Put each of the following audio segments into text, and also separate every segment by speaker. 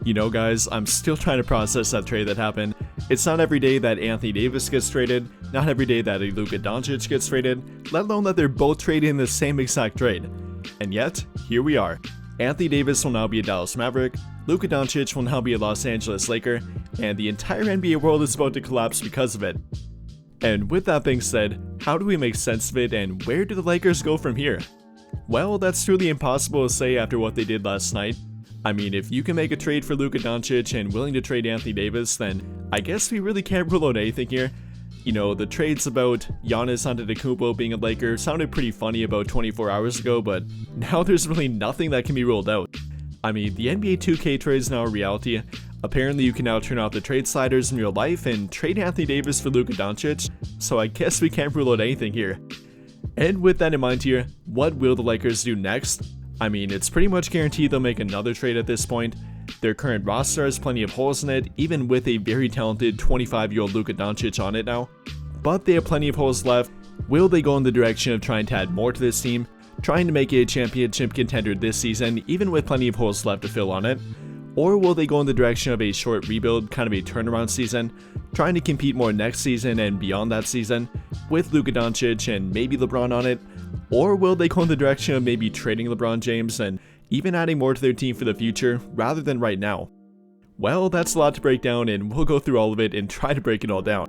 Speaker 1: You know guys, I'm still trying to process that trade that happened. It's not every day that Anthony Davis gets traded, not every day that a Luka Doncic gets traded, let alone that they're both traded in the same exact trade. And yet, here we are. Anthony Davis will now be a Dallas Maverick, Luka Doncic will now be a Los Angeles Laker, and the entire NBA world is about to collapse because of it. And with that being said, how do we make sense of it and where do the Lakers go from here? Well, that's truly impossible to say after what they did last night. I mean, if you can make a trade for Luka Doncic and willing to trade Anthony Davis, then I guess we really can't rule out anything here. You know, the trades about Giannis Antetokounmpo being a Laker sounded pretty funny about 24 hours ago, but now there's really nothing that can be ruled out. I mean, the NBA 2K trade is now a reality. Apparently you can now turn off the trade sliders in real life and trade Anthony Davis for Luka Doncic, so I guess we can't rule out anything here. And with that in mind here, what will the Lakers do next? I mean, it's pretty much guaranteed they'll make another trade at this point. Their current roster has plenty of holes in it, even with a very talented 25-year-old Luka Doncic on it now. But they have plenty of holes left. Will they go in the direction of trying to add more to this team, trying to make it a championship contender this season, even with plenty of holes left to fill on it? Or will they go in the direction of a short rebuild, kind of a turnaround season, trying to compete more next season and beyond that season, with Luka Doncic and maybe LeBron on it? Or will they go in the direction of maybe trading LeBron James and even adding more to their team for the future rather than right now? Well, that's a lot to break down and we'll go through all of it and try to break it all down.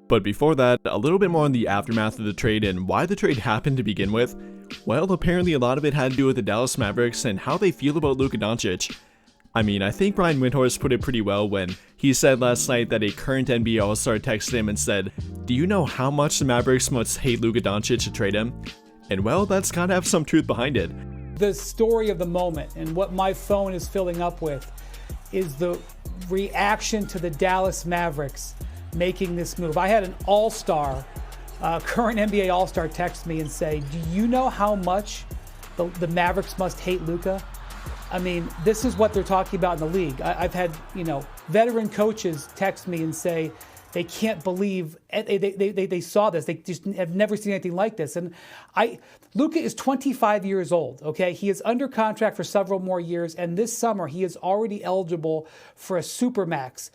Speaker 1: But before that, a little bit more on the aftermath of the trade and why the trade happened to begin with. Well, apparently a lot of it had to do with the Dallas Mavericks and how they feel about Luka Doncic. I mean, I think Brian Windhorst put it pretty well when he said last night that a current NBA All-Star texted him and said, "Do you know how much the Mavericks must hate Luka Doncic to trade him?" And well, that's gotta have some truth behind it.
Speaker 2: The story of the moment and what my phone is filling up with is the reaction to the Dallas Mavericks making this move. I had an All-Star, current NBA All-Star text me and say, "Do you know how much the Mavericks must hate Luka?" I mean, this is what they're talking about in the league. I've had, veteran coaches text me and say they can't believe they saw this. They just have never seen anything like this. And Luka is 25 years old, okay? He is under contract for several more years, and this summer he is already eligible for a Supermax.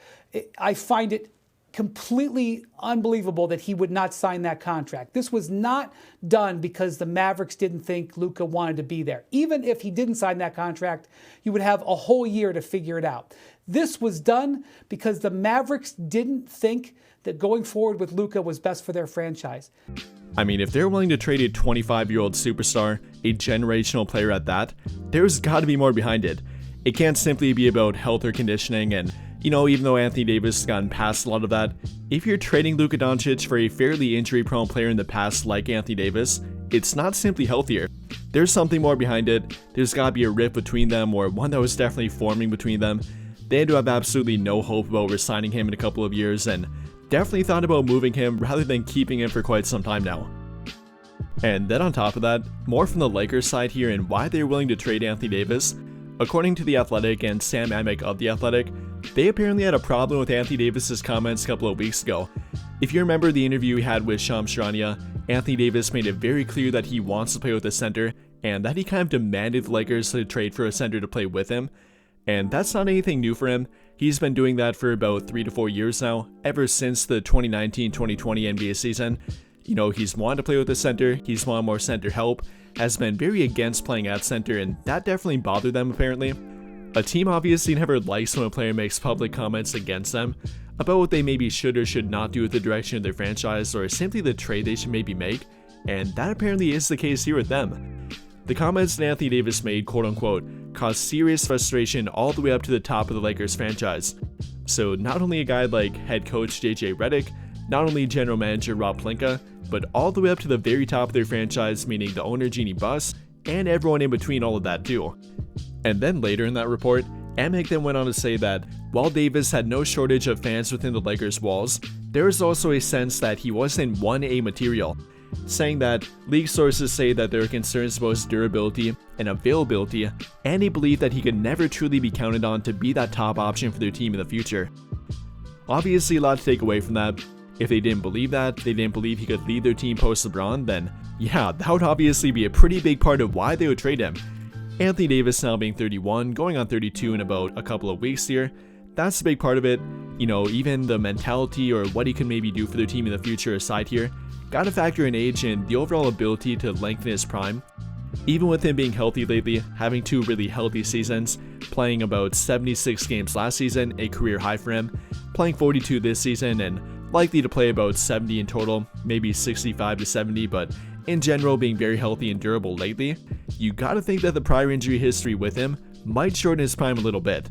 Speaker 2: I find it completely unbelievable that he would not sign that contract. This was not done because the Mavericks didn't think Luka wanted to be there. Even if he didn't sign that contract, you would have a whole year to figure it out. This was done because the Mavericks didn't think that going forward with Luka was best for their franchise.
Speaker 1: I mean, if they're willing to trade a 25-year-old superstar, a generational player at that, there's gotta be more behind it. It can't simply be about health or conditioning and even though Anthony Davis has gotten past a lot of that, if you're trading Luka Doncic for a fairly injury-prone player in the past like Anthony Davis, it's not simply healthier. There's something more behind it. There's gotta be a rift between them, or one that was definitely forming between them. They had to have absolutely no hope about resigning him in a couple of years, and definitely thought about moving him rather than keeping him for quite some time now. And then on top of that, more from the Lakers side here and why they're willing to trade Anthony Davis. According to The Athletic and Sam Amick of The Athletic, they apparently had a problem with Anthony Davis's comments a couple of weeks ago. If you remember the interview he had with Shams Charania, Anthony Davis made it very clear that he wants to play with a center, and that he kind of demanded the Lakers to trade for a center to play with him. And that's not anything new for him. He's been doing that for about 3 to 4 years now, ever since the 2019-2020 NBA season. He's wanted to play with a center, he's wanted more center help, has been very against playing at center, and that definitely bothered them apparently. A team obviously never likes when a player makes public comments against them about what they maybe should or should not do with the direction of their franchise, or simply the trade they should maybe make, and that apparently is the case here with them. The comments that Anthony Davis made, quote unquote, caused serious frustration all the way up to the top of the Lakers franchise. So not only a guy like head coach JJ Redick, not only general manager Rob Pelinka, but all the way up to the very top of their franchise, meaning the owner Jeannie Buss, and everyone in between all of that too. And then later in that report, Amick then went on to say that while Davis had no shortage of fans within the Lakers' walls, there was also a sense that he wasn't 1A material, saying that league sources say that there are concerns about his durability and availability, and he believed that he could never truly be counted on to be that top option for their team in the future. Obviously a lot to take away from that. If they didn't believe that, they didn't believe he could lead their team post LeBron, then yeah, that would obviously be a pretty big part of why they would trade him. Anthony Davis now being 31, going on 32 in about a couple of weeks here, that's a big part of it. You know, even the mentality or what he can maybe do for their team in the future aside here, gotta factor in age and the overall ability to lengthen his prime. Even with him being healthy lately, having 2 really healthy seasons, playing about 76 games last season, a career high for him, playing 42 this season, and likely to play about 70 in total, maybe 65 to 70, but in general being very healthy and durable lately, you gotta think that the prior injury history with him might shorten his prime a little bit.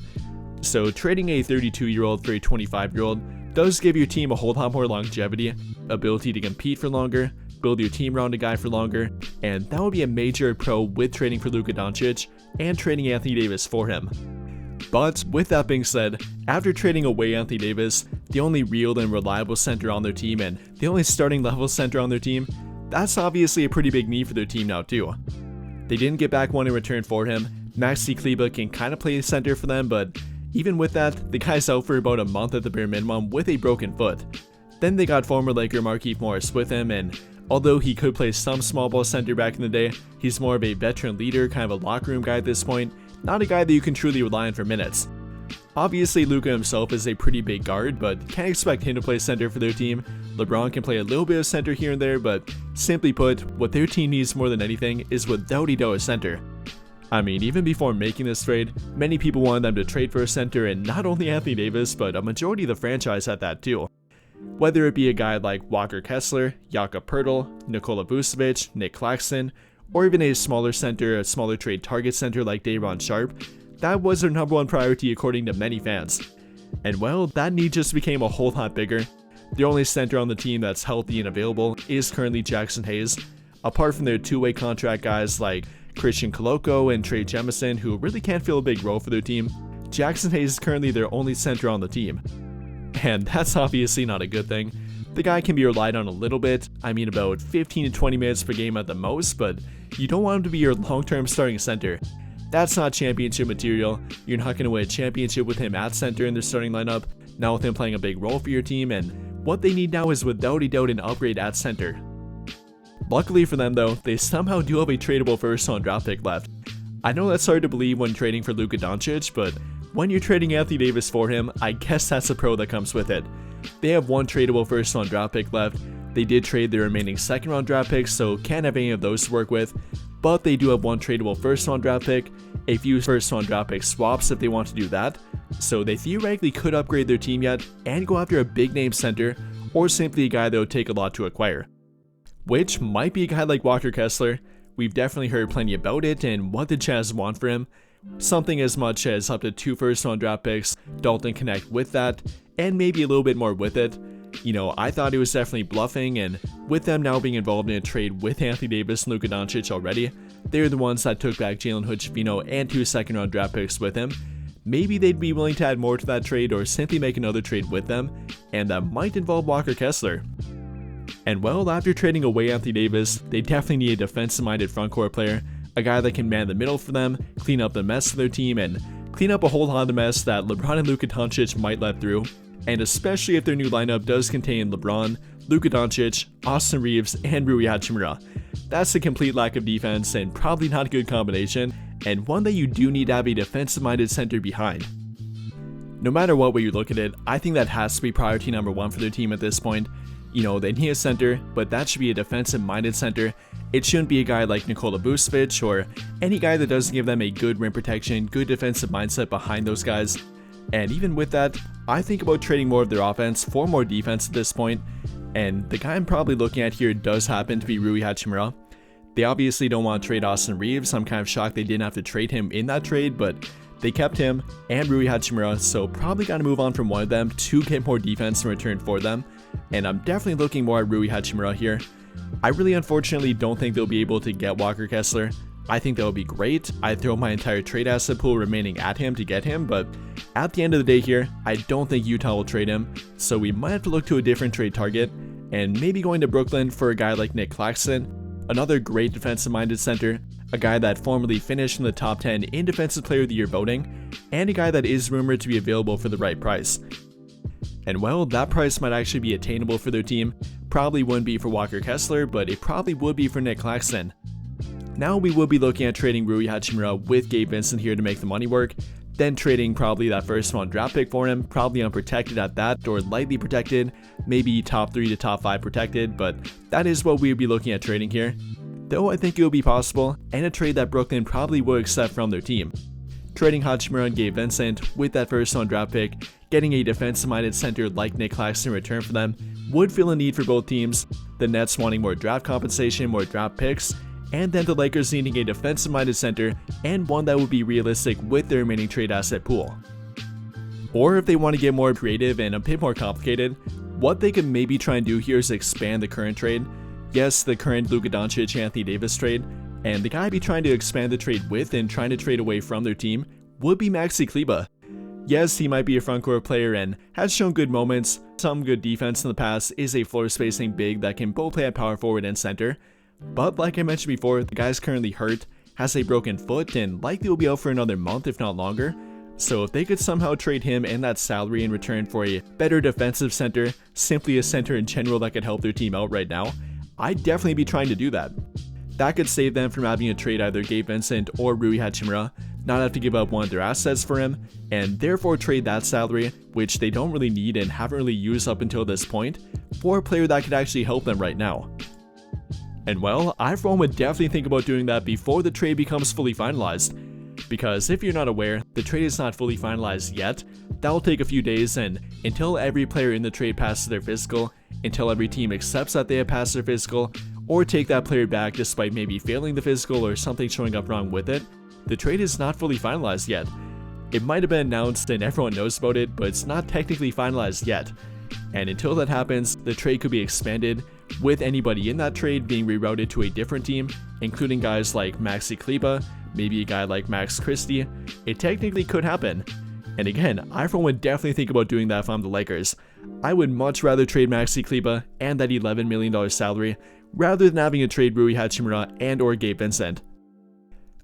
Speaker 1: So trading a 32-year-old for a 25-year-old does give your team a whole lot more longevity, ability to compete for longer, build your team around a guy for longer, and that would be a major pro with trading for Luka Doncic and trading Anthony Davis for him. But with that being said, after trading away Anthony Davis, the only real and reliable center on their team and the only starting level center on their team, that's obviously a pretty big need for their team now too. They didn't get back one in return for him. Maxi Kleber can kind of play center for them, but even with that, the guy's out for about a month at the bare minimum with a broken foot. Then they got former Laker Markieff Morris with him, and although he could play some small ball center back in the day, he's more of a veteran leader, kind of a locker room guy at this point, not a guy that you can truly rely on for minutes. Obviously Luka himself is a pretty big guard, but can't expect him to play center for their team. LeBron can play a little bit of center here and there, but simply put, what their team needs more than anything is without a center. I mean, even before making this trade, many people wanted them to trade for a center, and not only Anthony Davis, but a majority of the franchise had that too. Whether it be a guy like Walker Kessler, Jakob Poeltl, Nikola Vucevic, Nic Claxton, or even a smaller center, a smaller trade target center like Day'Ron Sharpe, that was their number one priority according to many fans. And well, that need just became a whole lot bigger. The only center on the team that's healthy and available is currently Jackson Hayes, apart from their two-way contract guys like Christian Koloko and Trey Jemison, who really can't fill a big role for their team. Jackson Hayes is currently their only center on the team. And that's obviously not a good thing. The guy can be relied on a little bit, I mean about 15 to 20 minutes per game at the most, but you don't want him to be your long-term starting center. That's not championship material. You're not going to win a championship with him at center in their starting lineup, not with him playing a big role for your team, and what they need now is without a doubt an upgrade at center. Luckily for them though, they somehow do have a tradable first-round draft pick left. I know that's hard to believe when trading for Luka Doncic, but when you're trading Anthony Davis for him, I guess that's a pro that comes with it. They have one tradable first-round draft pick left. They did trade their remaining second-round draft picks, so can't have any of those to work with, but they do have one tradable first-round draft pick, a few first-round draft pick swaps if they want to do that, so they theoretically could upgrade their team yet and go after a big-name center, or simply a guy that would take a lot to acquire. Which might be a guy like Walker Kessler. We've definitely heard plenty about it and what the Jazz want for him. Something as much as up to 2 first-round draft picks, Dalton Connect with that, and maybe a little bit more with it. You know, I thought it was definitely bluffing, and with them now being involved in a trade with Anthony Davis and Luka Doncic already, they're the ones that took back Jalen Hood-Schifino and 2 second-round draft picks with him. Maybe they'd be willing to add more to that trade or simply make another trade with them, and that might involve Walker Kessler. And well, after trading away Anthony Davis, they definitely need a defensive-minded frontcourt player, a guy that can man the middle for them, clean up the mess of their team, and clean up a whole lot of the mess that LeBron and Luka Doncic might let through. And especially if their new lineup does contain LeBron, Luka Doncic, Austin Reeves, and Rui Hachimura. That's a complete lack of defense and probably not a good combination, and one that you do need to have a defensive-minded center behind. No matter what way you look at it, I think that has to be priority number 1 for their team at this point. You know, they need a center, but that should be a defensive-minded center. It shouldn't be a guy like Nikola Vucevic or any guy that doesn't give them a good rim protection, good defensive mindset behind those guys. And even with that, I think about trading more of their offense for more defense at this point. And the guy I'm probably looking at here does happen to be Rui Hachimura. They obviously don't want to trade Austin Reeves. I'm kind of shocked they didn't have to trade him in that trade, but they kept him and Rui Hachimura, so probably got to move on from one of them to get more defense in return for them. And I'm definitely looking more at Rui Hachimura here. I really unfortunately don't think they'll be able to get Walker Kessler. I think that would be great. I'd throw my entire trade asset pool remaining at him to get him, but at the end of the day here, I don't think Utah will trade him, so we might have to look to a different trade target, and maybe going to Brooklyn for a guy like Nic Claxton, another great defensive-minded center, a guy that formerly finished in the top 10 in Defensive Player of the Year voting, and a guy that is rumored to be available for the right price. And well, that price might actually be attainable for their team. Probably wouldn't be for Walker Kessler, but it probably would be for Nic Claxton. Now we will be looking at trading Rui Hachimura with Gabe Vincent here to make the money work, then trading probably that first round draft pick for him, probably unprotected at that or lightly protected, maybe top 3 to top 5 protected, but that is what we would be looking at trading here. Though I think it will be possible, and a trade that Brooklyn probably will accept from their team. Trading Hachimura and Gabe Vincent with that first round draft pick, getting a defensive-minded center like Nic Claxton in return for them, would fill a need for both teams, the Nets wanting more draft compensation, more draft picks, and then the Lakers needing a defensive-minded center and one that would be realistic with their remaining trade asset pool. Or if they want to get more creative and a bit more complicated, what they could maybe try and do here is expand the current trade. Yes, the current Luka Doncic Anthony Davis trade, and the guy I'd be trying to expand the trade with and trying to trade away from their team would be Maxi Kleber. Yes, he might be a frontcourt player and has shown good moments, some good defense in the past, is a floor spacing big that can both play at power forward and center. But like I mentioned before, the guy's currently hurt, has a broken foot, and likely will be out for another month if not longer. So if they could somehow trade him and that salary in return for a better defensive center, simply a center in general that could help their team out right now, I'd definitely be trying to do that. That could save them from having to trade either Gabe Vincent or Rui Hachimura, not have to give up one of their assets for him, and therefore trade that salary, which they don't really need and haven't really used up until this point, for a player that could actually help them right now. And well, I for one would definitely think about doing that before the trade becomes fully finalized. Because if you're not aware, the trade is not fully finalized yet. That will take a few days, and until every player in the trade passes their physical, until every team accepts that they have passed their physical, or take that player back despite maybe failing the physical or something showing up wrong with it, the trade is not fully finalized yet. It might have been announced and everyone knows about it, but it's not technically finalized yet. And until that happens, the trade could be expanded, with anybody in that trade being rerouted to a different team, including guys like Maxi Kleber, maybe a guy like Max Christie. It technically could happen. And again, I for one would definitely think about doing that if I'm the Lakers. I would much rather trade Maxi Kleber and that $11 million salary, rather than having to trade Rui Hachimura and or Gabe Vincent.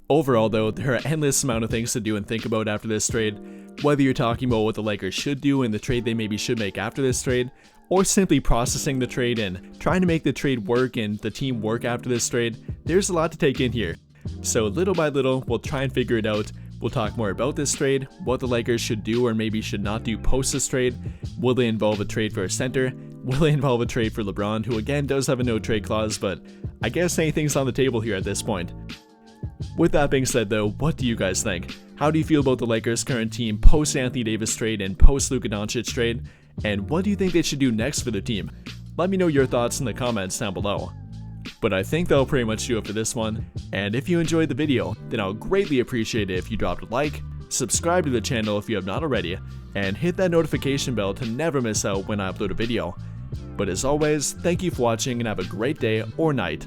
Speaker 1: Overall though, there are endless amount of things to do and think about after this trade, whether you're talking about what the Lakers should do and the trade they maybe should make after this trade, or simply processing the trade and trying to make the trade work and the team work after this trade. There's a lot to take in here. So little by little, we'll try and figure it out. We'll talk more about this trade, what the Lakers should do or maybe should not do post this trade. Will they involve a trade for a center? Will they involve a trade for LeBron, who again does have a no trade clause, but I guess anything's on the table here at this point. With that being said though, what do you guys think? How do you feel about the Lakers' current team post Anthony Davis trade and post Luka Doncic trade? And what do you think they should do next for their team? Let me know your thoughts in the comments down below. But I think that'll pretty much do it for this one, and if you enjoyed the video, then I'll greatly appreciate it if you dropped a like, subscribe to the channel if you have not already, and hit that notification bell to never miss out when I upload a video. But as always, thank you for watching and have a great day or night.